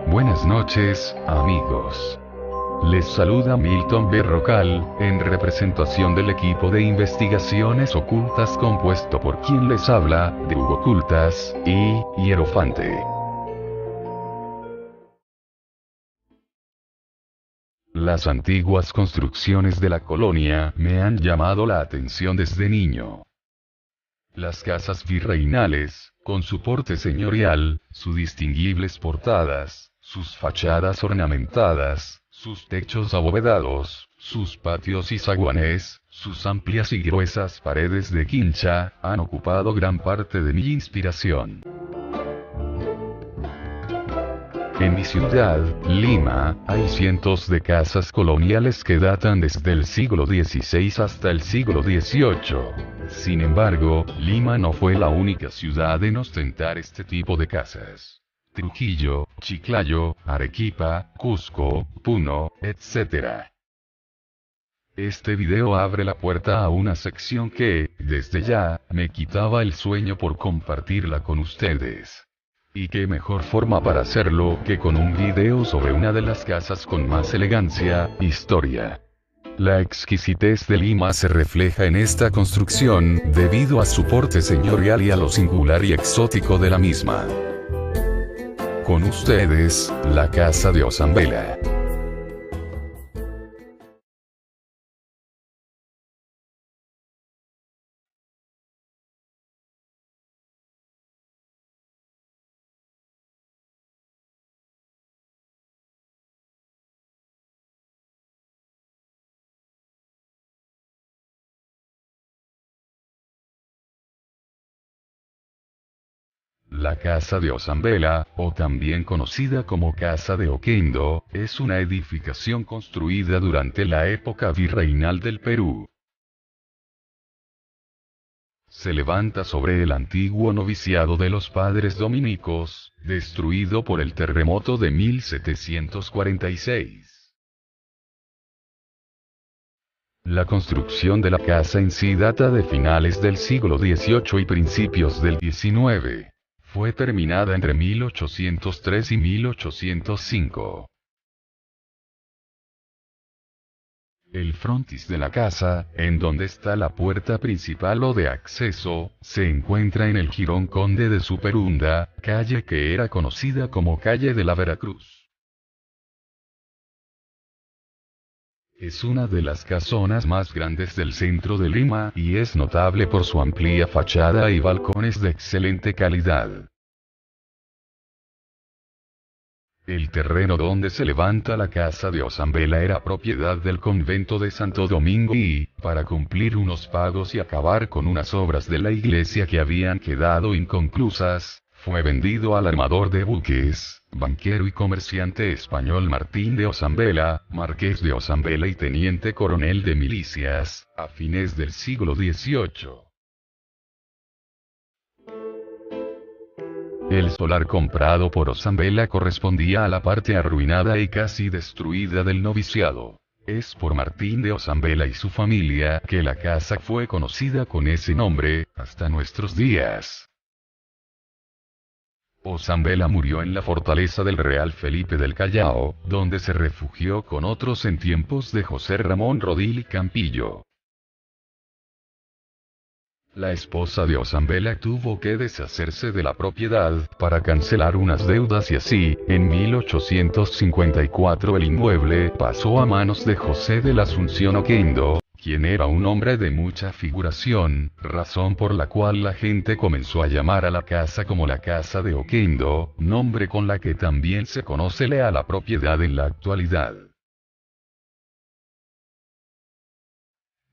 Buenas noches, amigos. Les saluda Milton Berrocal, en representación del equipo de investigaciones ocultas compuesto por quien les habla, de Hugo Ocultas, y Hierofante. Las antiguas construcciones de la colonia me han llamado la atención desde niño. Las casas virreinales, con su porte señorial, sus distinguibles portadas, sus fachadas ornamentadas, sus techos abovedados, sus patios y zaguanes, sus amplias y gruesas paredes de quincha, han ocupado gran parte de mi inspiración. En mi ciudad, Lima, hay cientos de casas coloniales que datan desde el siglo XVI hasta el siglo XVIII. Sin embargo, Lima no fue la única ciudad en ostentar este tipo de casas. Trujillo, Chiclayo, Arequipa, Cusco, Puno, etc. Este video abre la puerta a una sección que, desde ya, me quitaba el sueño por compartirla con ustedes. Y qué mejor forma para hacerlo que con un video sobre una de las casas con más elegancia, historia. La exquisitez de Lima se refleja en esta construcción, debido a su porte señorial y a lo singular y exótico de la misma. Con ustedes, la casa de Osambela. La Casa de Osambela, o también conocida como Casa de Oquendo, es una edificación construida durante la época virreinal del Perú. Se levanta sobre el antiguo noviciado de los padres dominicos, destruido por el terremoto de 1746. La construcción de la casa en sí data de finales del siglo XVIII y principios del XIX. Fue terminada entre 1803 y 1805. El frontis de la casa, en donde está la puerta principal o de acceso, se encuentra en el Jirón Conde de Superunda, calle que era conocida como calle de la Veracruz. Es una de las casonas más grandes del centro de Lima y es notable por su amplia fachada y balcones de excelente calidad. El terreno donde se levanta la casa de Osambela era propiedad del convento de Santo Domingo y, para cumplir unos pagos y acabar con unas obras de la iglesia que habían quedado inconclusas, fue vendido al armador de buques, banquero y comerciante español Martín de Osambela, marqués de Osambela y teniente coronel de milicias, a fines del siglo XVIII. El solar comprado por Osambela correspondía a la parte arruinada y casi destruida del noviciado. Es por Martín de Osambela y su familia que la casa fue conocida con ese nombre, hasta nuestros días. Osambela murió en la fortaleza del Real Felipe del Callao, donde se refugió con otros en tiempos de José Ramón Rodil y Campillo. La esposa de Osambela tuvo que deshacerse de la propiedad para cancelar unas deudas y así, en 1854 el inmueble pasó a manos de José de la Asunción Oquendo, quien era un hombre de mucha figuración, razón por la cual la gente comenzó a llamar a la casa como la Casa de Oquendo, nombre con la que también se conócele a la propiedad en la actualidad.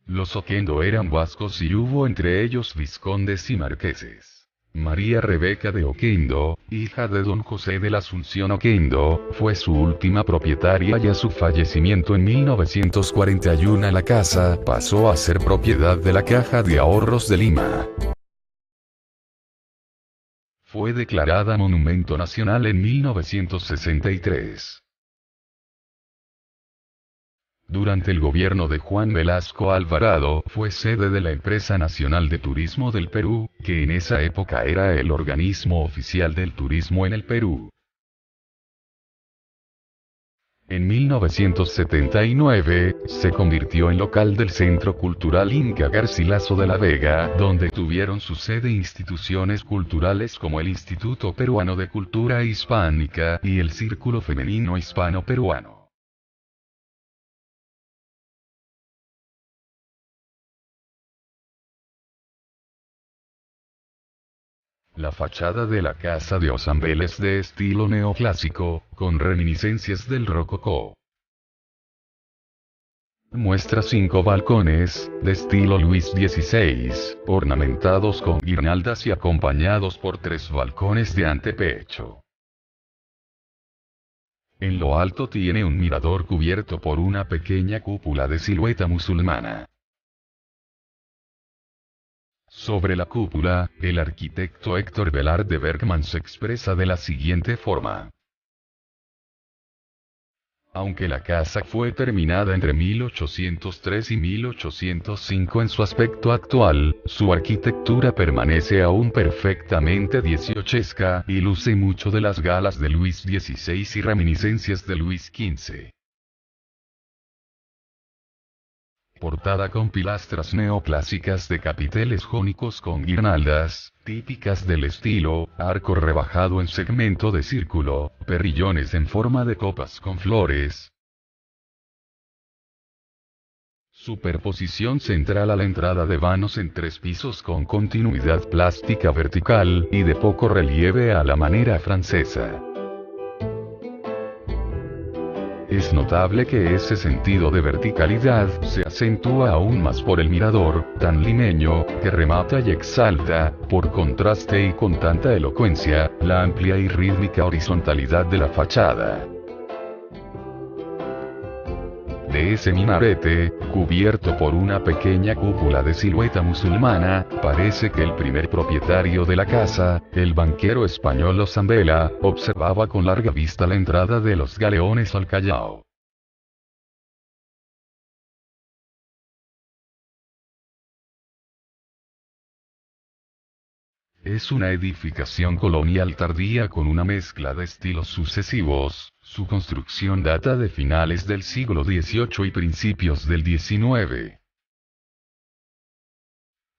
Los Oquendo eran vascos y hubo entre ellos vizcondes y marqueses. María Rebeca de Oquendo, hija de don José de la Asunción Oquendo, fue su última propietaria y a su fallecimiento en 1941 la casa pasó a ser propiedad de la Caja de Ahorros de Lima. Fue declarada Monumento Nacional en 1963. Durante el gobierno de Juan Velasco Alvarado fue sede de la Empresa Nacional de Turismo del Perú, que en esa época era el organismo oficial del turismo en el Perú. En 1979, se convirtió en local del Centro Cultural Inca Garcilaso de la Vega, donde tuvieron su sede instituciones culturales como el Instituto Peruano de Cultura Hispánica y el Círculo Femenino Hispano-Peruano. La fachada de la casa de Ozambel es de estilo neoclásico, con reminiscencias del rococó. Muestra 5 balcones, de estilo Luis XVI, ornamentados con guirnaldas y acompañados por 3 balcones de antepecho. En lo alto tiene un mirador cubierto por una pequeña cúpula de silueta musulmana. Sobre la cúpula, el arquitecto Héctor Velarde Bergman se expresa de la siguiente forma. Aunque la casa fue terminada entre 1803 y 1805 en su aspecto actual, su arquitectura permanece aún perfectamente dieciochesca y luce mucho de las galas de Luis XVI y reminiscencias de Luis XV. Portada con pilastras neoclásicas de capiteles jónicos con guirnaldas, típicas del estilo, arco rebajado en segmento de círculo, perrillones en forma de copas con flores. Superposición central a la entrada de vanos en 3 pisos con continuidad plástica vertical y de poco relieve a la manera francesa. Es notable que ese sentido de verticalidad se acentúa aún más por el mirador, tan limeño, que remata y exalta, por contraste y con tanta elocuencia, la amplia y rítmica horizontalidad de la fachada. De ese minarete, cubierto por una pequeña cúpula de silueta musulmana, parece que el primer propietario de la casa, el banquero español Ozambela, observaba con larga vista la entrada de los galeones al Callao. Es una edificación colonial tardía con una mezcla de estilos sucesivos. Su construcción data de finales del siglo XVIII y principios del XIX.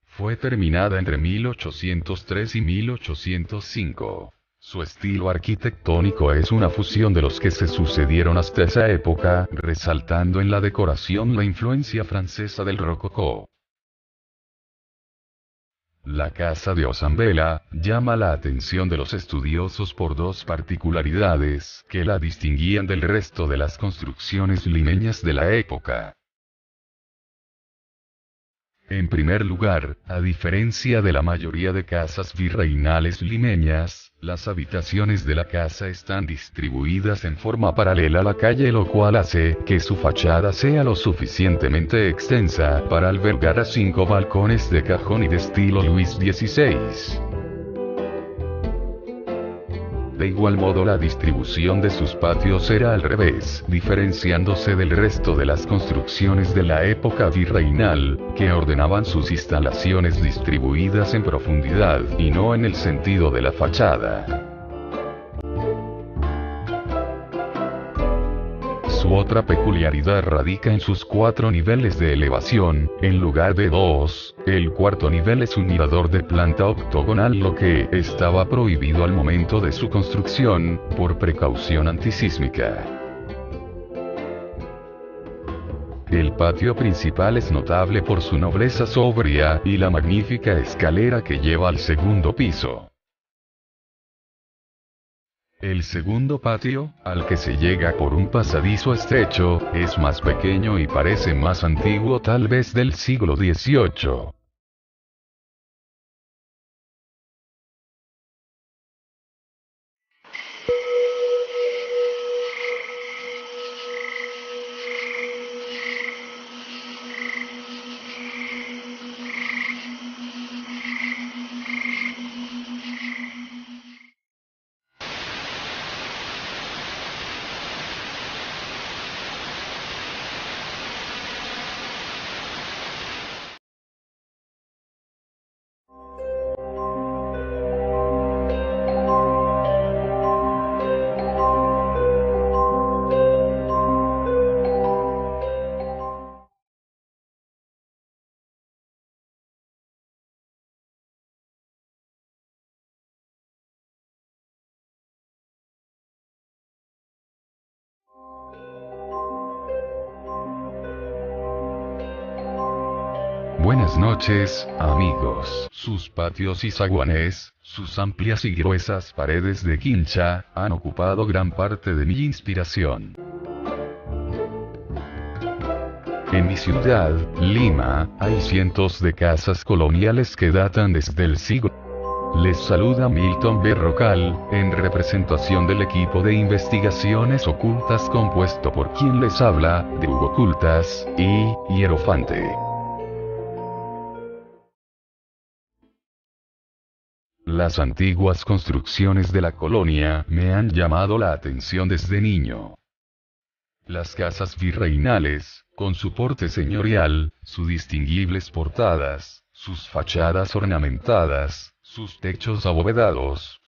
Fue terminada entre 1803 y 1805. Su estilo arquitectónico es una fusión de los que se sucedieron hasta esa época, resaltando en la decoración la influencia francesa del rococó. La casa de Ozambela llama la atención de los estudiosos por 2 particularidades que la distinguían del resto de las construcciones limeñas de la época. En primer lugar, a diferencia de la mayoría de casas virreinales limeñas, las habitaciones de la casa están distribuidas en forma paralela a la calle, lo cual hace que su fachada sea lo suficientemente extensa para albergar a 5 balcones de cajón y de estilo Luis XVI. De igual modo, la distribución de sus patios era al revés, diferenciándose del resto de las construcciones de la época virreinal, que ordenaban sus instalaciones distribuidas en profundidad y no en el sentido de la fachada. Su otra peculiaridad radica en sus 4 niveles de elevación, en lugar de 2, el cuarto nivel es un mirador de planta octogonal, lo que estaba prohibido al momento de su construcción, por precaución antisísmica. El patio principal es notable por su nobleza sobria y la magnífica escalera que lleva al segundo piso. El segundo patio, al que se llega por un pasadizo estrecho, es más pequeño y parece más antiguo, tal vez del siglo XVIII. Buenas noches, amigos. Sus patios y zaguanes, sus amplias y gruesas paredes de quincha, han ocupado gran parte de mi inspiración. En mi ciudad, Lima, hay cientos de casas coloniales que datan desde el siglo. Les saluda Milton Berrocal, en representación del equipo de investigaciones ocultas compuesto por quien les habla, de Hugo Ocultas, y Hierofante. Las antiguas construcciones de la colonia me han llamado la atención desde niño. Las casas virreinales, con su porte señorial, sus distinguibles portadas, sus fachadas ornamentadas, sus techos abovedados,